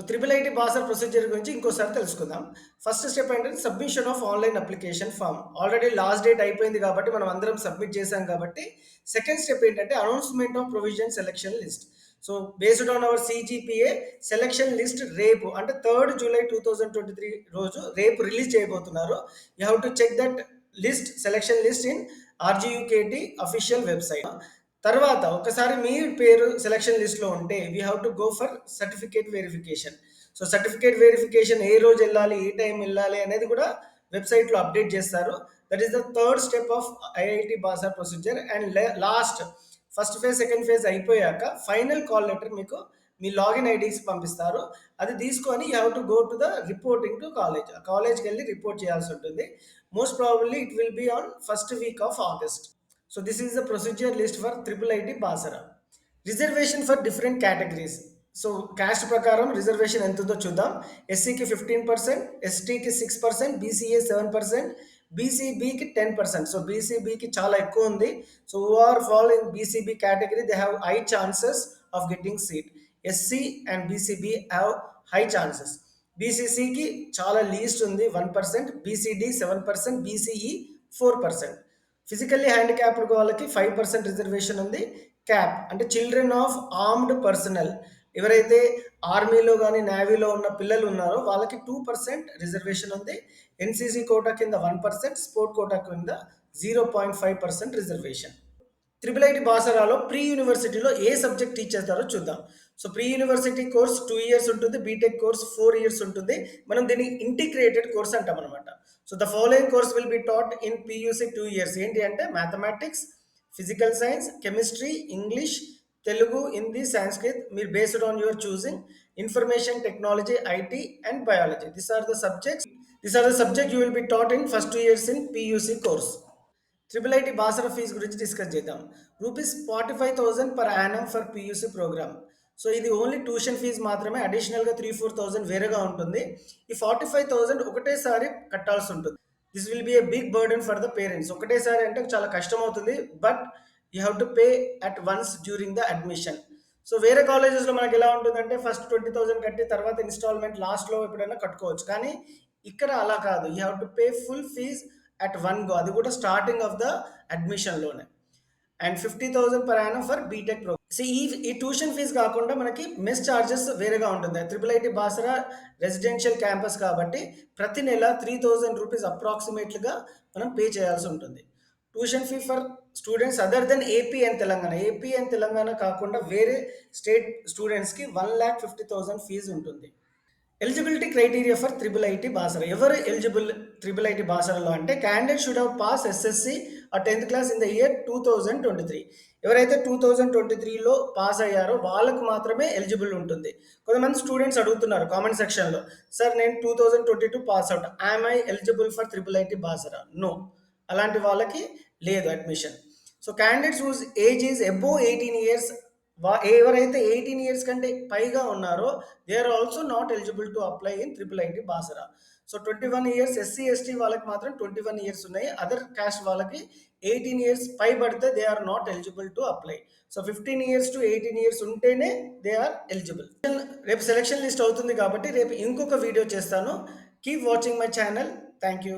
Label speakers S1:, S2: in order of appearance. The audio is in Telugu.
S1: ట్రిపుల్ ఐటీ బాసర్ ప్రొసీజర్ గురించి ఇంకోసారి తెలుసుకుందాం. ఫస్ట్ స్టెప్ ఏంటంటే submission of online application form. Already last date అయిపోయింది కాబట్టి మనం అందరం సబ్మిట్ చేసాం కాబట్టి సెకండ్ స్టెప్ ఏంటంటే announcement of provision selection list. Based on our CGPA selection list రేపు అంటే 3 జూలై 2023 రోజు రేపు రిలీజ్ చేయబోతున్నారు. You have to check that selection list in RGUKT official website. తర్వాత ఒకసారి మీ పేరు సెలక్షన్ లిస్ట్‌లో ఉంటే we have to go for certificate verification. Certificate verification ఏ రోజు వెళ్ళాలి, ఏ టైం వెళ్ళాలి అనేది కూడా వెబ్‌సైట్‌లో అప్డేట్ చేస్తారు. That is the third step of IIT Basar procedure. And last first phase, second phase అయిపోయాక ఫైనల్ కాల్ లెటర్ మీకు మీ లాగిన్ ఐడీస్ పంపిస్తారు. అది తీసుకొని you have to go to the reporting to college. కాలేజ్కి వెళ్ళి రిపోర్ట్ చేయాల్సి ఉంటుంది. Most probably it will be on first week of August. This is the procedure list for triple IT Basara. Reservation for different categories. Caste ప్రకారం రిజర్వేషన్ ఎంత ఉందో చూద్దాం. ఎస్సీకి 15%, ఎస్టీకి 6%, బీసీఏ 7%, బీసీబీకి 10%. బీసీబీకి చాలా ఎక్కువ ఉంది. Who are fall in BCB category they have high chances of getting seat. SC and BCB have high chances. బీసీసీకి చాలా లీస్ట్ ఉంది 1%, బీసీడీ 7%, బీసీఈ 4%. ఫిజికల్లీ హ్యాండిక్యాప్డ్ వాళ్ళకి 5% రిజర్వేషన్ ఉంది. క్యాప్ అంటే చిల్డ్రన్ ఆఫ్ ఆర్మ్డ్ పర్సనల్, ఎవరైతే ఆర్మీలో కానీ నేవీలో ఉన్న పిల్లలు ఉన్నారో వాళ్ళకి 2% రిజర్వేషన్ ఉంది. ఎన్సీసీ కోటా కింద 1%, స్పోర్ట్ కోటా కింద 0.5% రిజర్వేషన్. ట్రిపుల్ ఐటీ బాసరాలో ప్రీ యూనివర్సిటీలో ఏ సబ్జెక్ట్ టీచ్ చేస్తారో చూద్దాం. ప్రీ యూనివర్సిటీ కోర్స్ 2 years ఉంటుంది, బీటెక్ కోర్స్ 4 years ఉంటుంది. మనం దీన్ని ఇంటిగ్రేటెడ్ కోర్స్ అంటాం అనమాట. The following course will be taught in PUC 2 years. ఏంటి అంటే mathematics, physical science, chemistry, English, Telugu, Hindi, Sanskrit, మీరు based on your choosing, information technology, IT and biology. These are the subjects you will be taught in first 2 years in PUC course. Triple IT Basara fee గురించి డిస్కస్ చేద్దాం. ₹45,000 per annum for PUC programme. ఇది ఓన్లీ ట్యూషన్ ఫీజు మాత్రమే. అడిషనల్గా 3-4,000 వేరేగా ఉంటుంది. ఈ 45,000 ఒకటేసారి కట్టాల్సి ఉంటుంది. This will be a big burden for the parents. ఒకటేసారి అంటే చాలా కష్టం అవుతుంది. But you have to pay at once during the admission. వేరే కాలేజెస్లో మనకి ఎలా ఉంటుందంటే ఫస్ట్ 20,000 కట్టి తర్వాత ఇన్స్టాల్మెంట్ లాస్ట్లో ఎప్పుడైనా కట్టుకోవచ్చు. కానీ ఇక్కడ అలా కాదు. You have to pay full fees at one go, అది కూడా స్టార్టింగ్ ఆఫ్ ద అడ్మిషన్లోనే. And 50,000 per annum for B Tech programme. ఈ ట్యూషన్ ఫీజు కాకుండా మనకి మెస్ ఛార్జెస్ వేరేగా ఉంటుంది. Triple IT Basara residential campus కాబట్టి ప్రతి నెల 3,000 రూపీస్ అప్రాక్సిమేట్లీగా మనం పే చేయాల్సి ఉంటుంది. Tuition fee for students other than AP and Telangana కాకుండా వేరే స్టేట్ స్టూడెంట్స్కి 1,50,000 ఫీజు ఉంటుంది. Eligibility criteria for triple IT Basara. ఎవరు ఎలిజిబుల్ ట్రిపుల్ ఐటీ బాసరాలో అంటే candidate should have pass SSC ఆ 10th class in the year 2023. ఎవరైతే 2023లో పాస్ అయ్యారో వాళ్ళకు మాత్రమే ఎలిజిబుల్ ఉంటుంది. కొంతమంది స్టూడెంట్స్ అడుగుతున్నారు కామెంట్ సెక్షన్లో, సార్ నేను 2022 pass out, I'm I eligible for triple IT Basara? No, అలాంటి వాళ్ళకి లేదు admission. Candidates whose age is above 18 years, ఎవరైతే 18 years కంటే పైగా ఉన్నారో they are also not eligible to apply in triple IT Basara. 21 years SC ST వాళ్ళకి మాత్రం 21 years ఉన్నాయి. అదర్ కాస్ట్ వాళ్ళకి 18 years పై పడితే they are not eligible to apply. 15 years to 18 years ఉంటేనే దే ఆర్ ఎలిజిబుల్. రేపు సెలక్షన్ లిస్ట్ అవుతుంది కాబట్టి రేపు ఇంకొక వీడియో చేస్తాను. Keep watching my channel. Thank you.